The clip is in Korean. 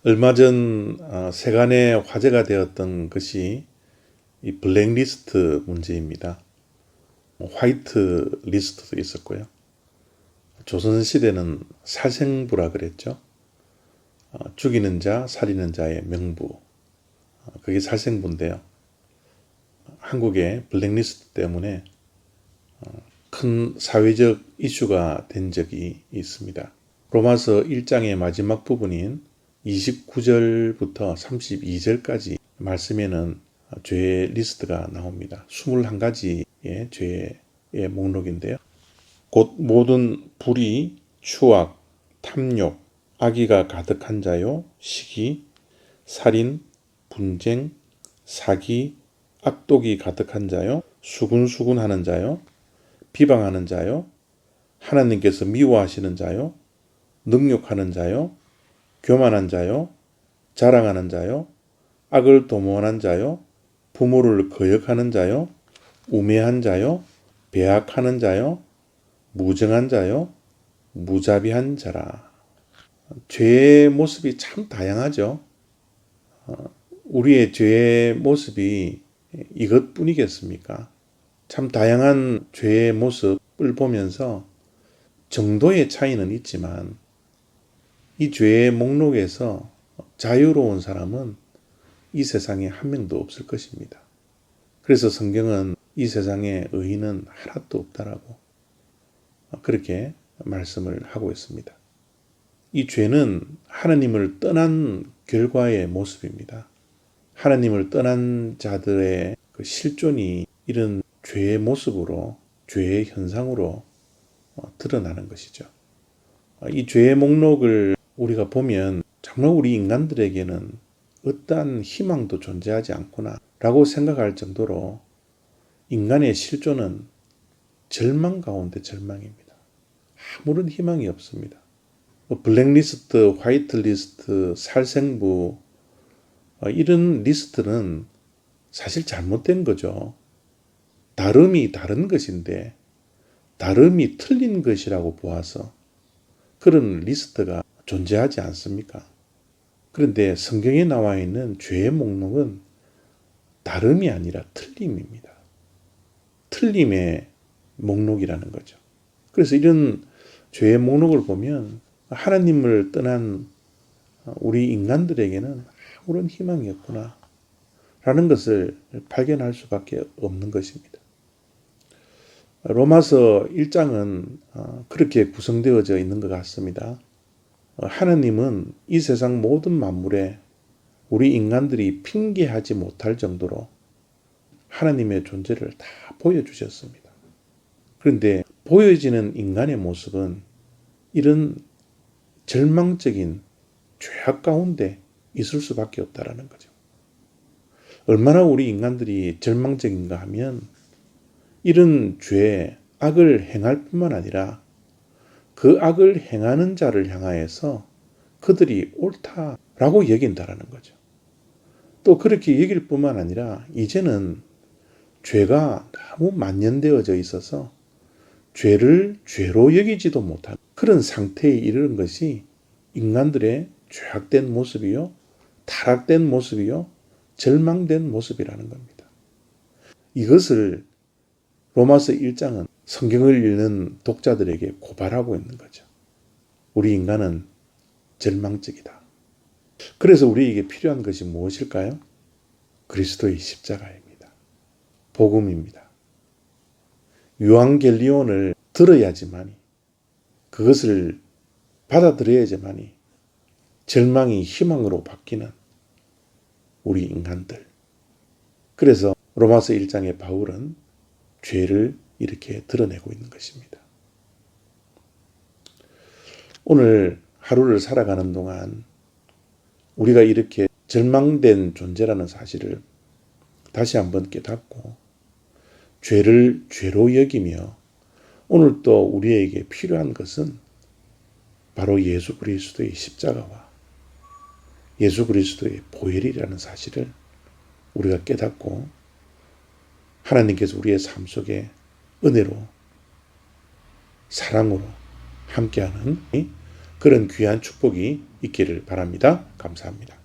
얼마 전 세간에 화제가 되었던 것이 이 블랙리스트 문제입니다. 화이트 리스트도 있었고요. 조선시대는 살생부라 그랬죠. 죽이는 자, 살리는 자의 명부. 그게 살생부인데요. 한국의 블랙리스트 때문에 큰 사회적 이슈가 된 적이 있습니다. 로마서 1장의 마지막 부분인 29절부터 32절까지 말씀에는 죄의 리스트가 나옵니다. 21가지의 죄의 목록인데요. 곧 모든 불의, 추악, 탐욕, 악의가 가득한 자요, 시기, 살인, 분쟁, 사기, 악독이 가득한 자요, 수군수군하는 자요, 비방하는 자요, 하나님께서 미워하시는 자요, 능욕하는 자요, 교만한 자요, 자랑하는 자요, 악을 도모하는 자요, 부모를 거역하는 자요, 우매한 자요, 배악하는 자요, 무정한 자요, 무자비한 자라. 죄의 모습이 참 다양하죠. 우리의 죄의 모습이 이것뿐이겠습니까? 참 다양한 죄의 모습을 보면서 정도의 차이는 있지만 이 죄의 목록에서 자유로운 사람은 이 세상에 한 명도 없을 것입니다. 그래서 성경은 이 세상에 의인은 하나도 없다라고 그렇게 말씀을 하고 있습니다. 이 죄는 하나님을 떠난 결과의 모습입니다. 하나님을 떠난 자들의 그 실존이 이런 죄의 모습으로, 죄의 현상으로 드러나는 것이죠. 이 죄의 목록을 우리가 보면 정말 우리 인간들에게는 어떠한 희망도 존재하지 않구나 라고 생각할 정도로 인간의 실존은 절망 가운데 절망입니다. 아무런 희망이 없습니다. 블랙리스트, 화이트리스트, 살생부 이런 리스트는 사실 잘못된 거죠. 다름이 다른 것인데 다름이 틀린 것이라고 보아서 그런 리스트가 존재하지 않습니까? 그런데 성경에 나와 있는 죄의 목록은 다름이 아니라 틀림입니다. 틀림의 목록이라는 거죠. 그래서 이런 죄의 목록을 보면 하나님을 떠난 우리 인간들에게는 아무런 희망이 없구나 라는 것을 발견할 수밖에 없는 것입니다. 로마서 1장은 그렇게 구성되어져 있는 것 같습니다. 하나님은 이 세상 모든 만물에 우리 인간들이 핑계하지 못할 정도로 하나님의 존재를 다 보여주셨습니다. 그런데 보여지는 인간의 모습은 이런 절망적인 죄악 가운데 있을 수밖에 없다라는 거죠. 얼마나 우리 인간들이 절망적인가 하면 이런 죄, 악을 행할 뿐만 아니라 그 악을 행하는 자를 향하여서 그들이 옳다라고 여긴다라는 거죠. 또 그렇게 여길 뿐만 아니라 이제는 죄가 너무 만연되어져 있어서 죄를 죄로 여기지도 못하는 그런 상태에 이르는 것이 인간들의 죄악된 모습이요, 타락된 모습이요, 절망된 모습이라는 겁니다. 이것을 로마서 1장은 성경을 읽는 독자들에게 고발하고 있는 거죠. 우리 인간은 절망적이다. 그래서 우리에게 필요한 것이 무엇일까요? 그리스도의 십자가입니다. 복음입니다. 유앙겔리온을 들어야지만이, 그것을 받아들여야지만이 절망이 희망으로 바뀌는 우리 인간들. 그래서 로마서 1장의 바울은 죄를 이렇게 드러내고 있는 것입니다. 오늘 하루를 살아가는 동안 우리가 이렇게 절망된 존재라는 사실을 다시 한번 깨닫고 죄를 죄로 여기며 오늘 또 우리에게 필요한 것은 바로 예수 그리스도의 십자가와 예수 그리스도의 보혈이라는 사실을 우리가 깨닫고 하나님께서 우리의 삶 속에 은혜로 사랑으로 함께하는 그런 귀한 축복이 있기를 바랍니다. 감사합니다.